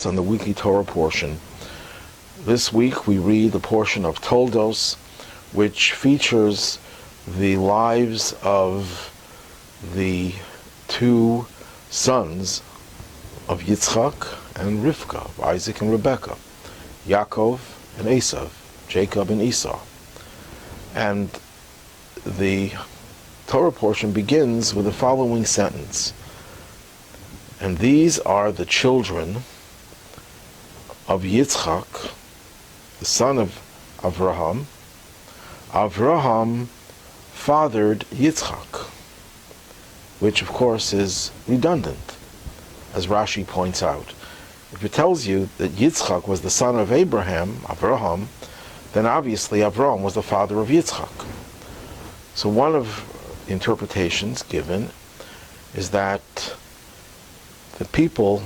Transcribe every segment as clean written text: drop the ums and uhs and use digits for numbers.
On the weekly Torah portion. This week we read the portion of Toldos, which features the lives of the two sons of Yitzchak and Rivka, of Isaac and Rebekah, Yaakov and Esav, Jacob and Esau. And the Torah portion begins with the following sentence. And these are the children of Yitzchak, the son of Avraham. Avraham fathered Yitzchak, which of course is redundant, as Rashi points out. If it tells you that Yitzchak was the son of Avraham, then obviously Avraham was the father of Yitzchak. So one of the interpretations given is that the people,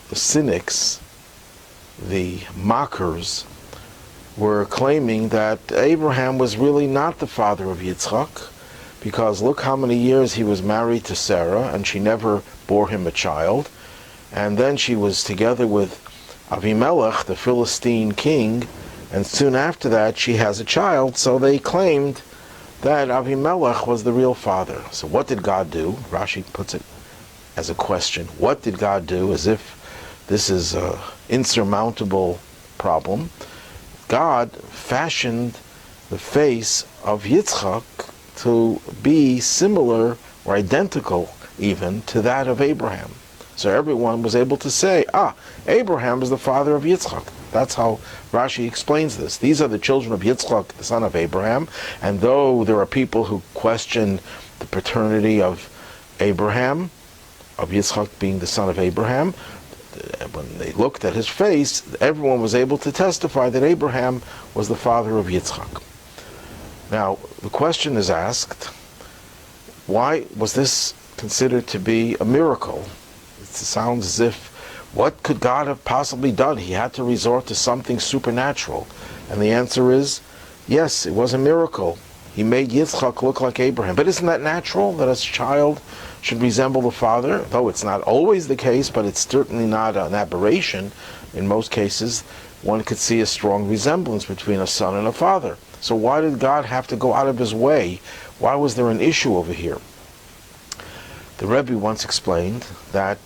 the cynics, the mockers, were claiming that Abraham was really not the father of Yitzchak, because look how many years he was married to Sarah and she never bore him a child, and then she was together with Avimelech, the Philistine king, and soon after that she has a child, so they claimed that Avimelech was the real father. So what did God do? Rashi puts it as a question. What did God do? As if this is an insurmountable problem. God fashioned the face of Yitzchak to be similar or identical even to that of Abraham. So everyone was able to say, Abraham is the father of Yitzchak. That's how Rashi explains this. These are the children of Yitzchak, the son of Abraham, and though there are people who question the paternity of Abraham, of Yitzchak being the son of Abraham, when they looked at his face, everyone was able to testify that Abraham was the father of Yitzchak. Now, the question is asked, why was this considered to be a miracle? It sounds as if, what could God have possibly done? He had to resort to something supernatural. And the answer is, yes, it was a miracle. He made Yitzchak look like Abraham. But isn't that natural, that a child should resemble the father? Though it's not always the case, but it's certainly not an aberration. In most cases, one could see a strong resemblance between a son and a father. So why did God have to go out of his way? Why was there an issue over here? The Rebbe once explained that,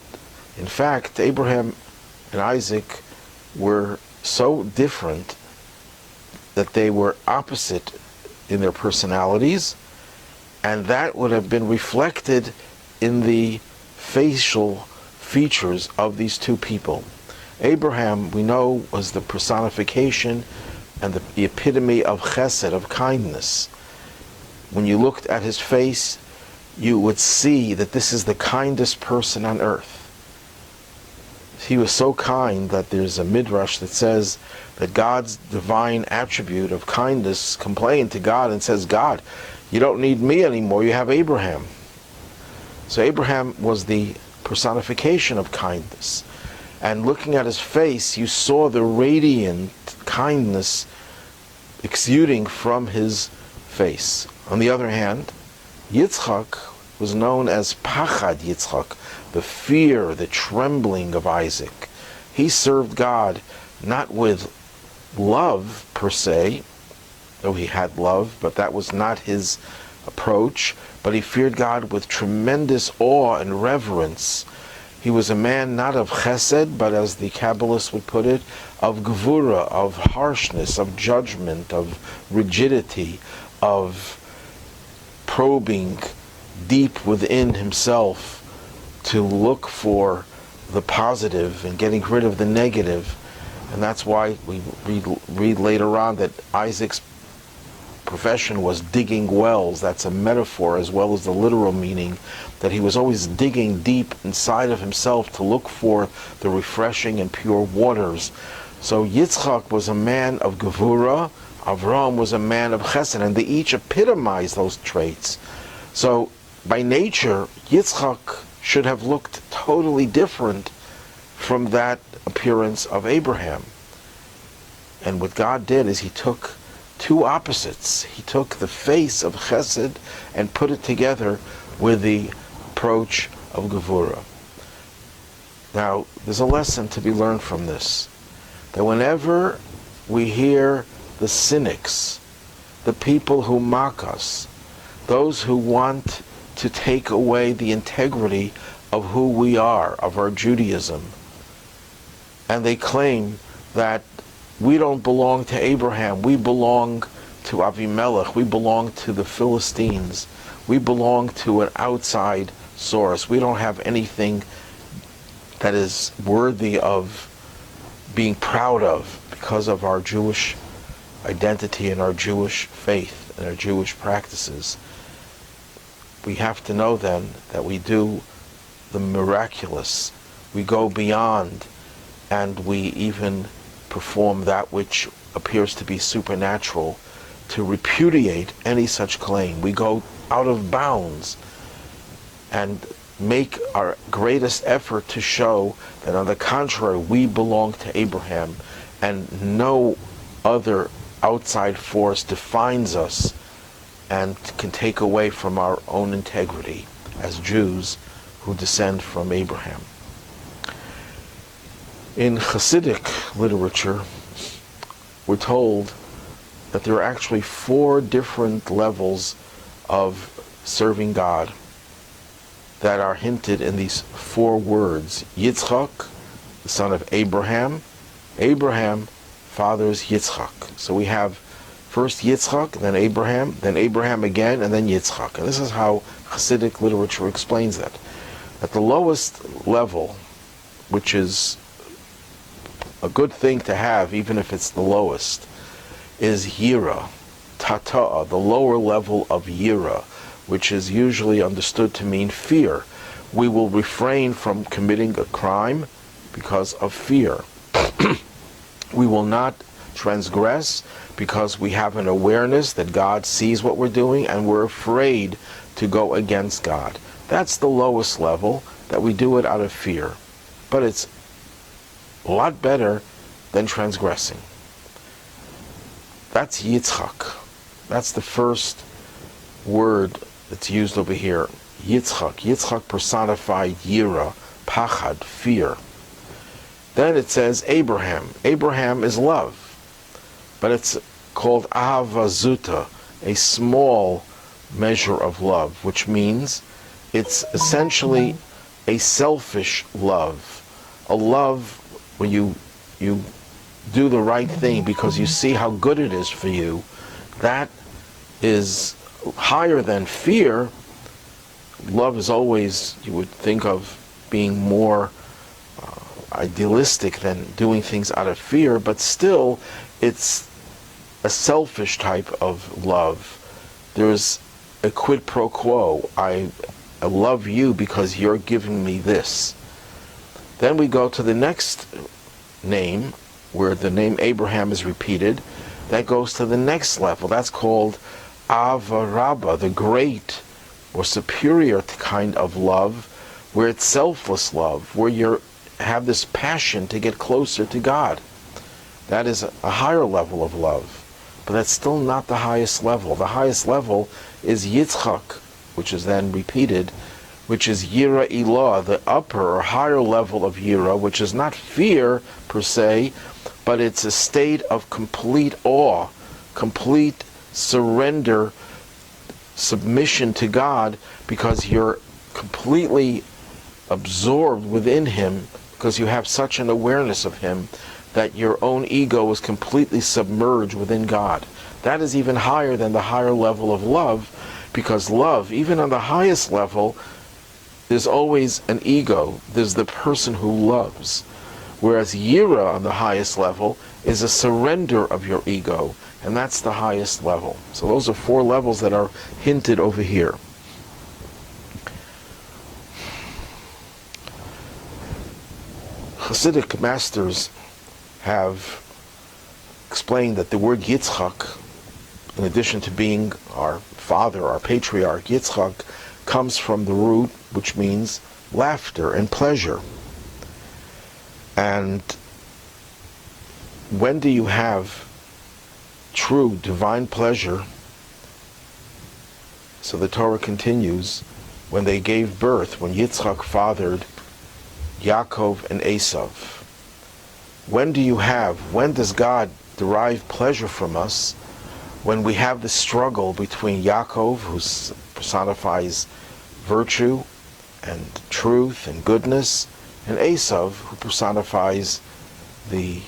in fact, Abraham and Isaac were so different that they were opposite in their personalities, and that would have been reflected in the facial features of these two people. Abraham, we know, was the personification and the epitome of chesed, of kindness. When you looked at his face, you would see that this is the kindest person on earth. He was so kind that there's a midrash that says that God's divine attribute of kindness complained to God and says, God, you don't need me anymore, you have Abraham. So Abraham was the personification of kindness. And looking at his face, you saw the radiant kindness exuding from his face. On the other hand, Yitzchak was known as Pachad Yitzchak, the fear, the trembling of Isaac. He served God not with love per se, though he had love, but that was not his approach, but he feared God with tremendous awe and reverence. He was a man not of chesed, but as the Kabbalists would put it, of gevura, of harshness, of judgment, of rigidity, of probing deep within himself to look for the positive and getting rid of the negative. And that's why we read later on that Isaac's profession was digging wells. That's a metaphor as well as the literal meaning, that he was always digging deep inside of himself to look for the refreshing and pure waters. So Yitzchak was a man of gevura, Avraham was a man of chesed, and they each epitomize those traits. So by nature, Yitzchak should have looked totally different from that appearance of Abraham. And what God did is he took two opposites. He took the face of chesed and put it together with the approach of gevura. Now, there's a lesson to be learned from this, that whenever we hear the cynics, the people who mock us, those who want to take away the integrity of who we are, of our Judaism, and they claim that we don't belong to Abraham, we belong to Avimelech, we belong to the Philistines, we belong to an outside source, we don't have anything that is worthy of being proud of because of our Jewish identity and our Jewish faith and our Jewish practices. We have to know then that we do the miraculous. We go beyond, and we even perform that which appears to be supernatural to repudiate any such claim. We go out of bounds and make our greatest effort to show that, on the contrary, we belong to Abraham and no other outside force defines us and can take away from our own integrity as Jews who descend from Abraham. In Hasidic literature, we're told that there are actually 4 different levels of serving God that are hinted in these 4 words. Yitzchak, the son of Abraham. Abraham fathers Yitzchak. So we have first Yitzchak, then Abraham again, and then Yitzchak. And this is how Hasidic literature explains that. At the lowest level, which is a good thing to have, even if it's the lowest, is Yira, Tata'ah, the lower level of Yira, which is usually understood to mean fear. We will refrain from committing a crime because of fear. We will not transgress because we have an awareness that God sees what we're doing and we're afraid to go against God. That's the lowest level, that we do it out of fear. But it's a lot better than transgressing. That's Yitzchak. That's the first word that's used over here. Yitzchak. Yitzchak personified Yira, Pachad, fear. Then it says Abraham. Abraham is love. But it's called Ahava Zuta, a small measure of love, which means it's essentially a selfish love. A love when you do the right thing because you see how good it is for you. That is higher than fear. Love is always, you would think of being more idealistic than doing things out of fear, but still it's a selfish type of love. There's a quid pro quo. I love you because you're giving me this. Then we go to the next name, where the name Abraham is repeated. That goes to the next level. That's called Ava Rabbah, the great or superior kind of love, where it's selfless love, where you have this passion to get closer to God. That is a higher level of love. But that's still not the highest level. The highest level is Yitzchak, which is then repeated, which is Yira Ilah, the upper or higher level of Yira, which is not fear per se, but it's a state of complete awe, complete surrender, submission to God, because you're completely absorbed within Him, because you have such an awareness of Him that your own ego is completely submerged within God. That is even higher than the higher level of love, because love, even on the highest level, there's always an ego. There's the person who loves. Whereas Yira on the highest level is a surrender of your ego, and that's the highest level. So those are 4 levels that are hinted over here. Hasidic masters have explained that the word Yitzchak, in addition to being our father, our patriarch, Yitzchak, comes from the root which means laughter and pleasure. And when do you have true divine pleasure? So the Torah continues, when they gave birth, when Yitzchak fathered Yaakov and Esav. When does God derive pleasure from us? When we have the struggle between Yaakov, who personifies virtue and truth and goodness, and Esav, who personifies the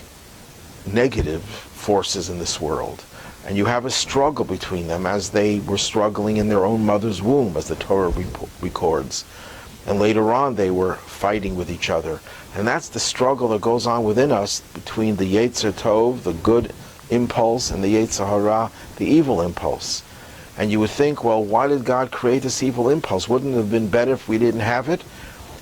negative forces in this world. And you have a struggle between them as they were struggling in their own mother's womb, as the Torah records. And later on they were fighting with each other. And that's the struggle that goes on within us between the Yetzer Tov, the good impulse, and the Yetzer Hara, the evil impulse. And you would think, well, why did God create this evil impulse? Wouldn't it have been better if we didn't have it?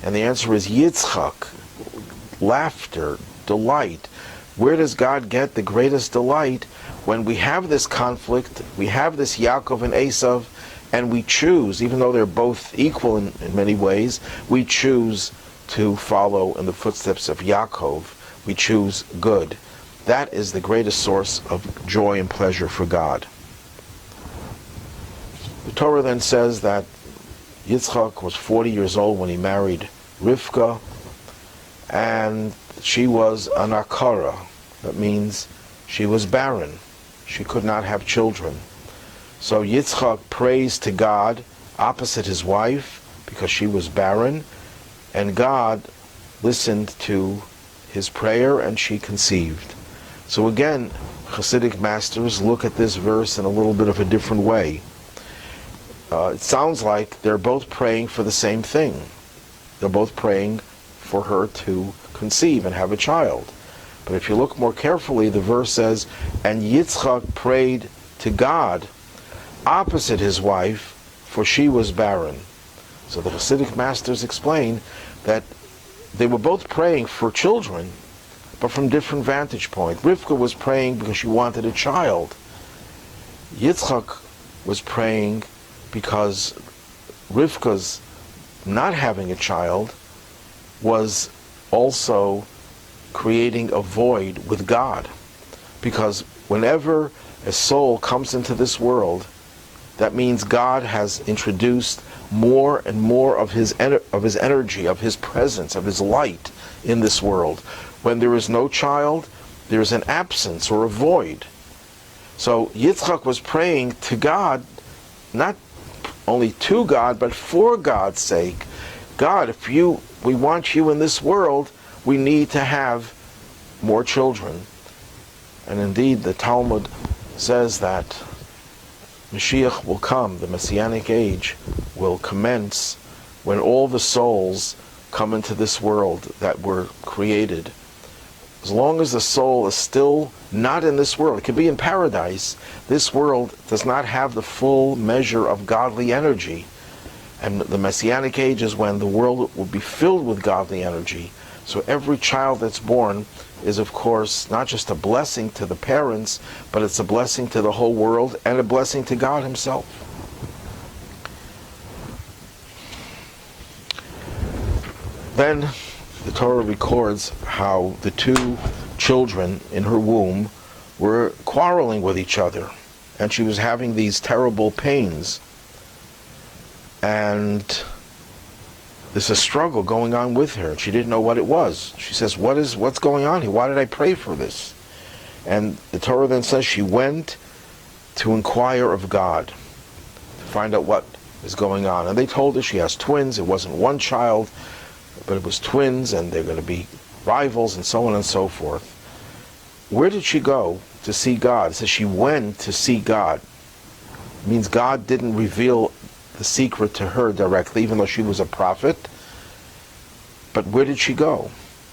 And the answer is Yitzchak, laughter, delight. Where does God get the greatest delight? When we have this conflict, we have this Yaakov and Esav, and we choose, even though they're both equal in many ways, we choose to follow in the footsteps of Yaakov. We choose good. That is the greatest source of joy and pleasure for God. The Torah then says that Yitzchak was 40 years old when he married Rivka, and she was an akara. That means she was barren. She could not have children. So Yitzchak prays to God opposite his wife because she was barren, and God listened to his prayer and she conceived. So again, Hasidic masters look at this verse in a little bit of a different way. It sounds like they're both praying for the same thing. They're both praying for her to conceive and have a child. But if you look more carefully, the verse says, and Yitzchak prayed to God opposite his wife, for she was barren. So the Hasidic masters explain that they were both praying for children, but from different vantage points. Rivka was praying because she wanted a child. Yitzchak was praying because Rivka's not having a child was also creating a void with God. Because whenever a soul comes into this world, that means God has introduced more and more of his energy, of his presence, of his light in this world. When there is no child, there is an absence or a void. So Yitzchak was praying to God, not only to God, but for God's sake. God, if we want you in this world, we need to have more children. And indeed, the Talmud says that Mashiach will come, the Messianic age will commence when all the souls come into this world that were created. As long as the soul is still not in this world, it could be in paradise, this world does not have the full measure of godly energy. And the Messianic age is when the world will be filled with godly energy. So every child that's born is, of course, not just a blessing to the parents, but it's a blessing to the whole world and a blessing to God himself. Then the Torah records how the two children in her womb were quarreling with each other, and she was having these terrible pains. And there's a struggle going on with her. She didn't know what it was. She says, what's going on here? Why did I pray for this? And the Torah then says she went to inquire of God to find out what is going on. And they told her she has twins. It wasn't one child, but it was twins, and they're going to be rivals, and so on and so forth. Where did she go to see God? It says she went to see God. It means God didn't reveal the secret to her directly, even though she was a prophet. But where did she go?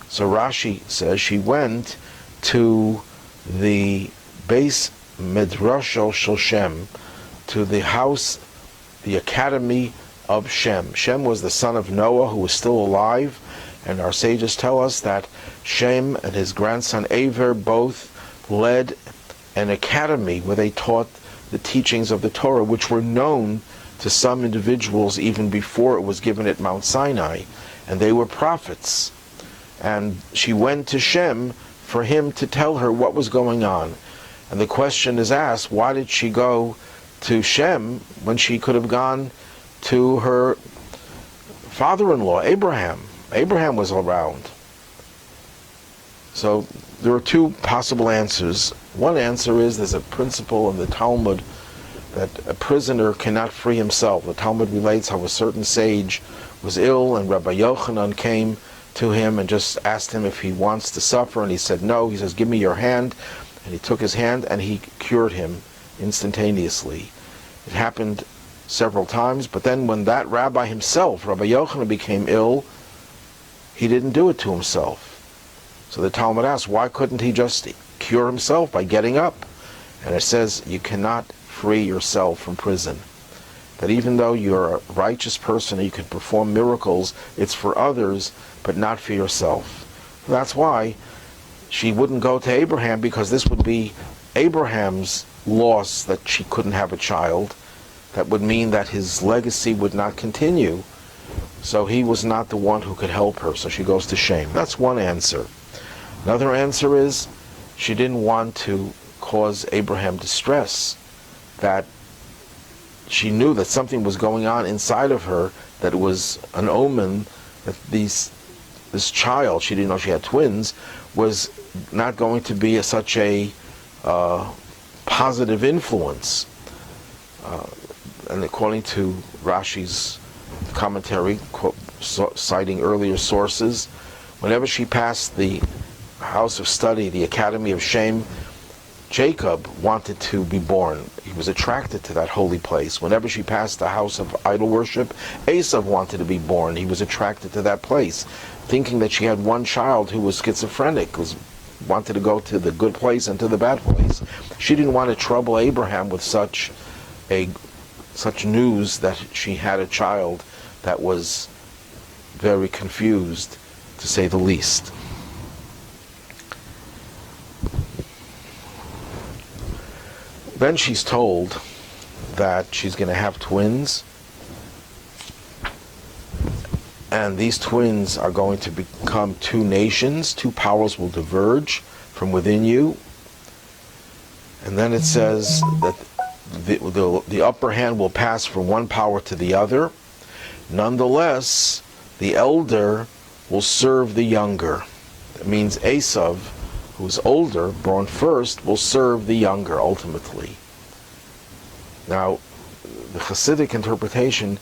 So Rashi says she went to the Beis Midrasho Shel Shem, to the house, the academy of Shem. Shem was the son of Noah, who was still alive, and our sages tell us that Shem and his grandson Aver both led an academy where they taught the teachings of the Torah, which were known to some individuals even before it was given at Mount Sinai, and they were prophets. And she went to Shem for him to tell her what was going on. And the question is asked, why did she go to Shem when she could have gone to her father-in-law, Abraham? Abraham was around. So there are two possible answers. One answer is there's a principle in the Talmud that a prisoner cannot free himself. The Talmud relates how a certain sage was ill, and Rabbi Yochanan came to him and just asked him if he wants to suffer, and he said no. He says, give me your hand. And he took his hand and he cured him instantaneously. It happened several times, but then when that rabbi himself, Rabbi Yochanan, became ill, he didn't do it to himself. So the Talmud asks, why couldn't he just cure himself by getting up? And it says, you cannot free yourself from prison. That even though you're a righteous person and you can perform miracles, it's for others, but not for yourself. That's why she wouldn't go to Abraham, because this would be Abraham's loss that she couldn't have a child. That would mean that his legacy would not continue. So he was not the one who could help her, so she goes to Shem. That's one answer. Another answer is she didn't want to cause Abraham distress, that she knew that something was going on inside of her, that it was an omen that this child, she didn't know she had twins, was not going to be such a positive influence. And according to Rashi's commentary, citing earlier sources, whenever she passed the house of study, the Academy of Shem, Jacob wanted to be born. He was attracted to that holy place. Whenever she passed the house of idol worship, Esav wanted to be born. He was attracted to that place, thinking that she had one child who was schizophrenic, wanted to go to the good place and to the bad place. She didn't want to trouble Abraham with such news that she had a child that was very confused, to say the least. Then she's told that she's going to have twins, and these twins are going to become two nations. Two powers will diverge from within you. And then it says that the upper hand will pass from one power to the other. Nonetheless, the elder will serve the younger. That means Esav, who's older, born first, will serve the younger ultimately. Now, the Hasidic interpretation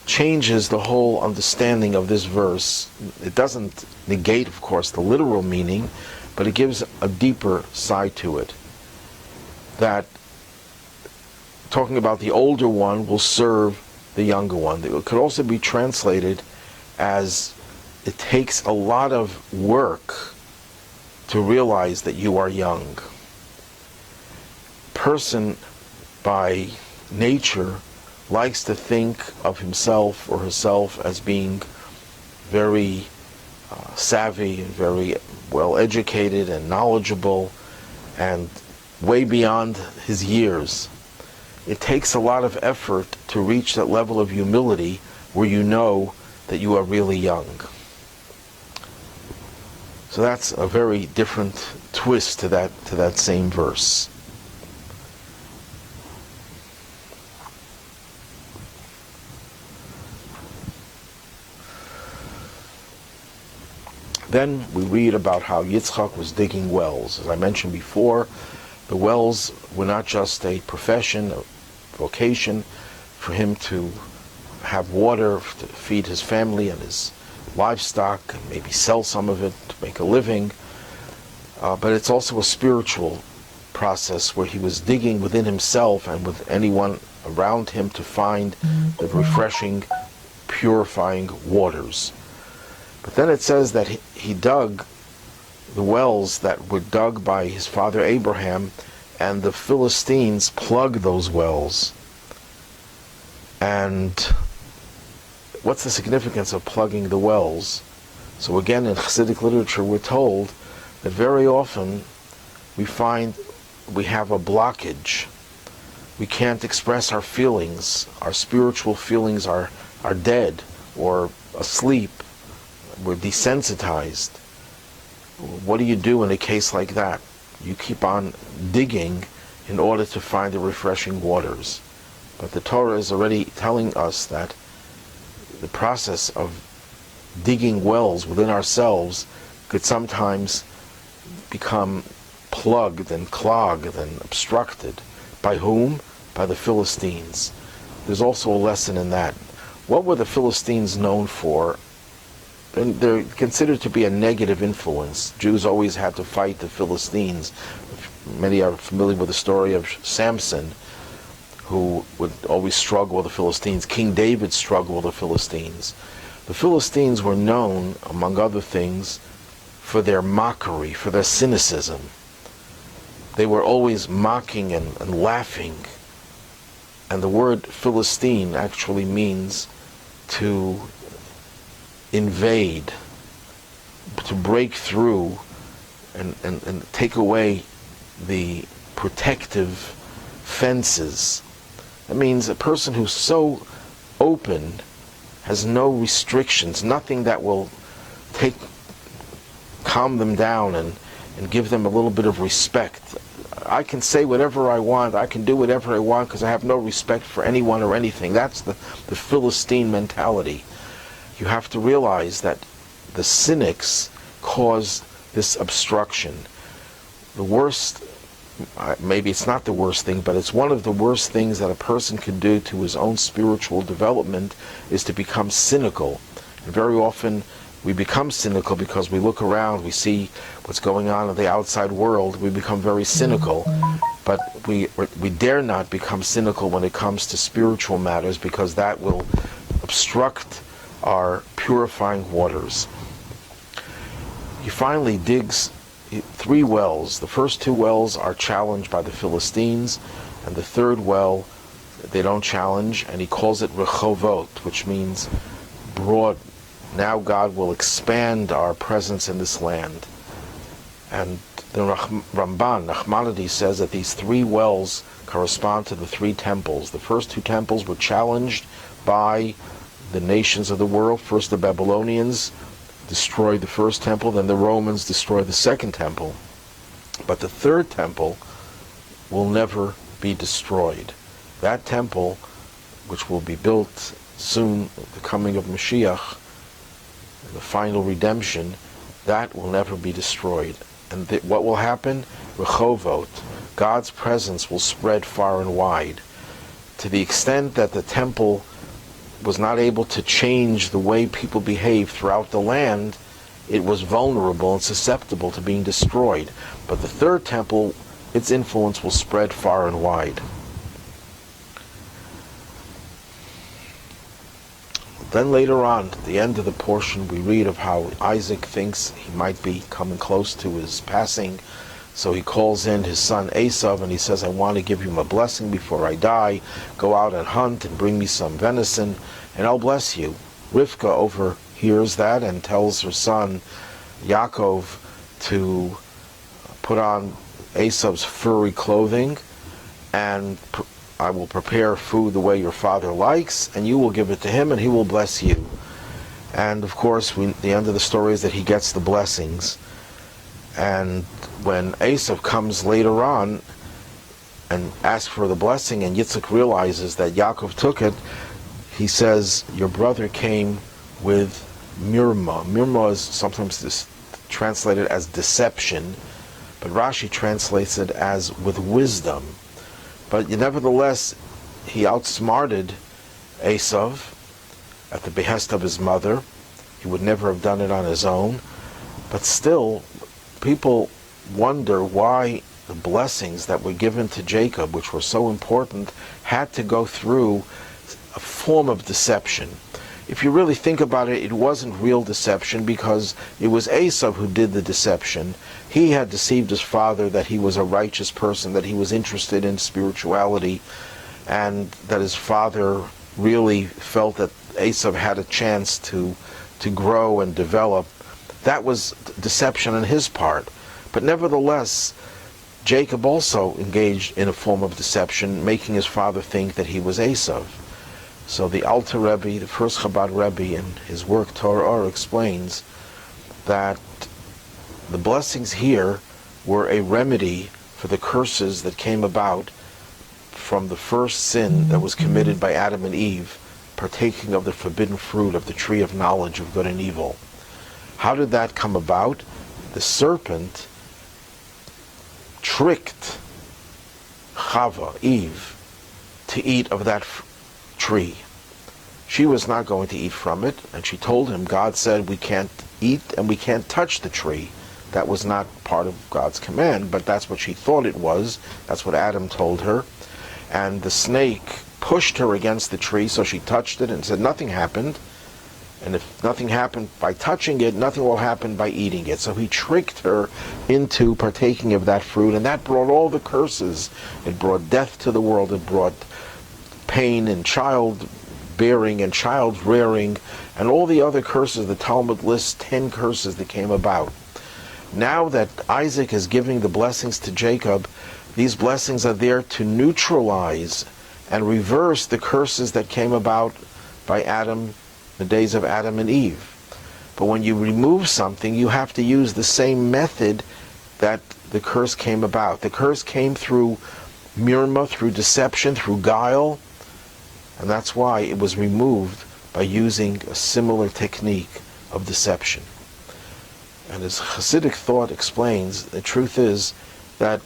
changes the whole understanding of this verse. It doesn't negate, of course, the literal meaning, but it gives a deeper side to it. That talking about the older one will serve the younger one. It could also be translated as it takes a lot of work to realize that you are young. Person by nature likes to think of himself or herself as being very savvy and very well educated and knowledgeable and way beyond his years. It takes a lot of effort to reach that level of humility where you know that you are really young. So that's a very different twist to that same verse. Then we read about how Yitzchak was digging wells. As I mentioned before, the wells were not just a profession, a vocation for him to have water to feed his family and his livestock, and maybe sell some of it to make a living, but it's also a spiritual process where he was digging within himself and with anyone around him to find the refreshing, purifying waters. But then it says that he dug the wells that were dug by his father Abraham, and the Philistines plugged those wells. And what's the significance of plugging the wells? So again, in Hasidic literature, we're told that very often we find we have a blockage. We can't express our feelings. Our spiritual feelings are dead or asleep. We're desensitized. What do you do in a case like that? You keep on digging in order to find the refreshing waters. But the Torah is already telling us that the process of digging wells within ourselves could sometimes become plugged and clogged and obstructed. By whom? By the Philistines. There's also a lesson in that. What were the Philistines known for? And they're considered to be a negative influence. Jews always had to fight the Philistines. Many are familiar with the story of Samson, who would always struggle with the Philistines. King David struggled with the Philistines. The Philistines were known, among other things, for their mockery, for their cynicism. They were always mocking and laughing. And the word Philistine actually means to invade, to break through and take away the protective fences. That means a person who's so open, has no restrictions, nothing that will calm them down and give them a little bit of respect. I can say whatever I want, I can do whatever I want because I have no respect for anyone or anything. That's the Philistine mentality. You have to realize that the cynics cause this obstruction. The worst, maybe it's not the worst thing, but it's one of the worst things that a person can do to his own spiritual development is to become cynical. And very often we become cynical because we look around, we see what's going on in the outside world, we become very cynical. But we dare not become cynical when it comes to spiritual matters, because that will obstruct our purifying waters. He finally digs 3 wells. The first 2 wells are challenged by the Philistines, and the third well they don't challenge, and he calls it Rechovot, which means broad. Now God will expand our presence in this land. And the Ramban, Nachmanides, says that these 3 wells correspond to the 3 temples. The first 2 temples were challenged by the nations of the world. First the Babylonians destroyed the first temple, then the Romans destroyed the second temple. But the third temple will never be destroyed. That temple, which will be built soon, the coming of Mashiach, the final redemption, that will never be destroyed. And what will happen? Rechovot. God's presence will spread far and wide. To the extent that the temple was not able to change the way people behave throughout the land, it was vulnerable and susceptible to being destroyed. But the third temple, its influence will spread far and wide. Then later on, at the end of the portion, we read of how Isaac thinks he might be coming close to his passing. So he calls in his son Esav and he says, I want to give you my blessing before I die. Go out and hunt and bring me some venison and I'll bless you. Rivka overhears that and tells her son Yaakov to put on Esav's furry clothing, and I will prepare food the way your father likes, and you will give it to him, and he will bless you. And of course, the end of the story is that he gets the blessings. And when Esav comes later on and asks for the blessing, and Yitzchak realizes that Yaakov took it, he says, your brother came with mirma. Mirma is sometimes translated as deception, but Rashi translates it as with wisdom. But nevertheless, he outsmarted Esav at the behest of his mother. He would never have done it on his own. But still, people wonder why the blessings that were given to Jacob, which were so important, had to go through a form of deception. If you really think about it, it wasn't real deception, because it was Esav who did the deception. He had deceived his father that he was a righteous person, that he was interested in spirituality, and that his father really felt that Esav had a chance to grow and develop. That was deception on his part. But nevertheless, Jacob also engaged in a form of deception, making his father think that he was Esav. So the Alter Rebbe, the first Chabad Rebbe, in his work Torah Or, explains that the blessings here were a remedy for the curses that came about from the first sin that was committed by Adam and Eve, partaking of the forbidden fruit of the tree of knowledge of good and evil. How did that come about? The serpent tricked Chava, Eve, to eat of that tree. She was not going to eat from it, and she told him, God said we can't eat and we can't touch the tree. That was not part of God's command, but that's what she thought it was. That's what Adam told her. And the snake pushed her against the tree, so she touched it and said nothing happened. And if nothing happened by touching it, nothing will happen by eating it. So he tricked her into partaking of that fruit, and that brought all the curses. It brought death to the world. It brought pain and childbearing and child rearing, and all the other curses. The Talmud lists 10 curses that came about. Now that Isaac is giving the blessings to Jacob, these blessings are there to neutralize and reverse the curses that came about by Adam, the days of Adam and Eve. But when you remove something, you have to use the same method that the curse came about. The curse came through mirma, through deception, through guile, and that's why it was removed by using a similar technique of deception. And as Hasidic thought explains, the truth is that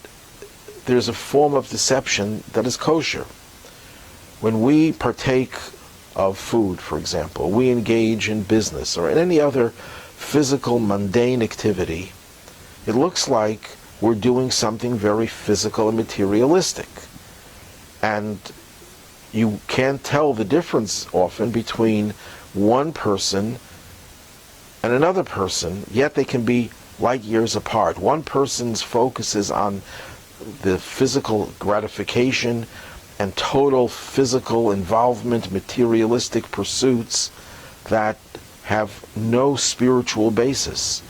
there's a form of deception that is kosher. When we partake of food, for example, we engage in business or in any other physical, mundane activity, it looks like we're doing something very physical and materialistic. And you can't tell the difference often between one person and another person, yet they can be light years apart. One person's focus is on the physical gratification and total physical involvement, materialistic pursuits that have no spiritual basis.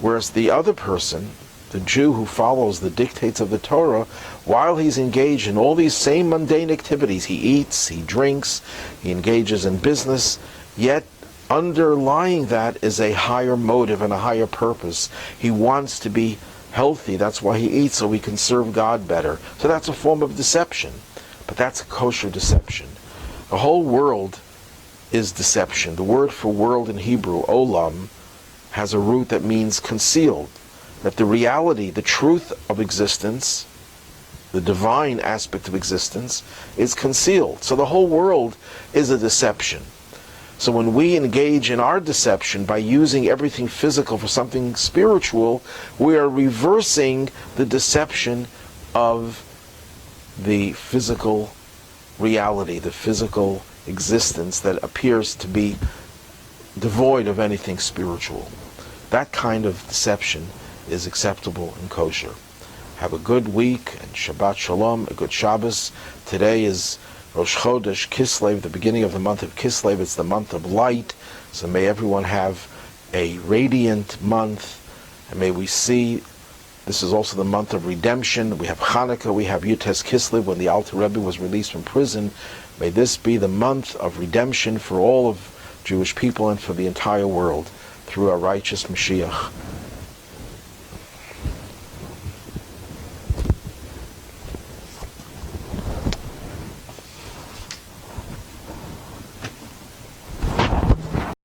Whereas the other person, the Jew who follows the dictates of the Torah, while he's engaged in all these same mundane activities, he eats, he drinks, he engages in business, yet underlying that is a higher motive and a higher purpose. He wants to be healthy. That's why he eats, so he can serve God better. So that's a form of deception. But that's a kosher deception. The whole world is deception. The word for world in Hebrew, olam, has a root that means concealed. That the reality, the truth of existence, the divine aspect of existence, is concealed. So the whole world is a deception. So when we engage in our deception by using everything physical for something spiritual, we are reversing the deception of the physical reality, the physical existence that appears to be devoid of anything spiritual. That kind of deception is acceptable and kosher. Have a good week and Shabbat Shalom, a good Shabbos. Today is Rosh Chodesh Kislev, the beginning of the month of Kislev. It's the month of light. So may everyone have a radiant month. And may we see, this is also the month of redemption. We have Hanukkah, we have Yutes Kislev, when the Alter Rebbe was released from prison. May this be the month of redemption for all of Jewish people and for the entire world through our righteous Mashiach.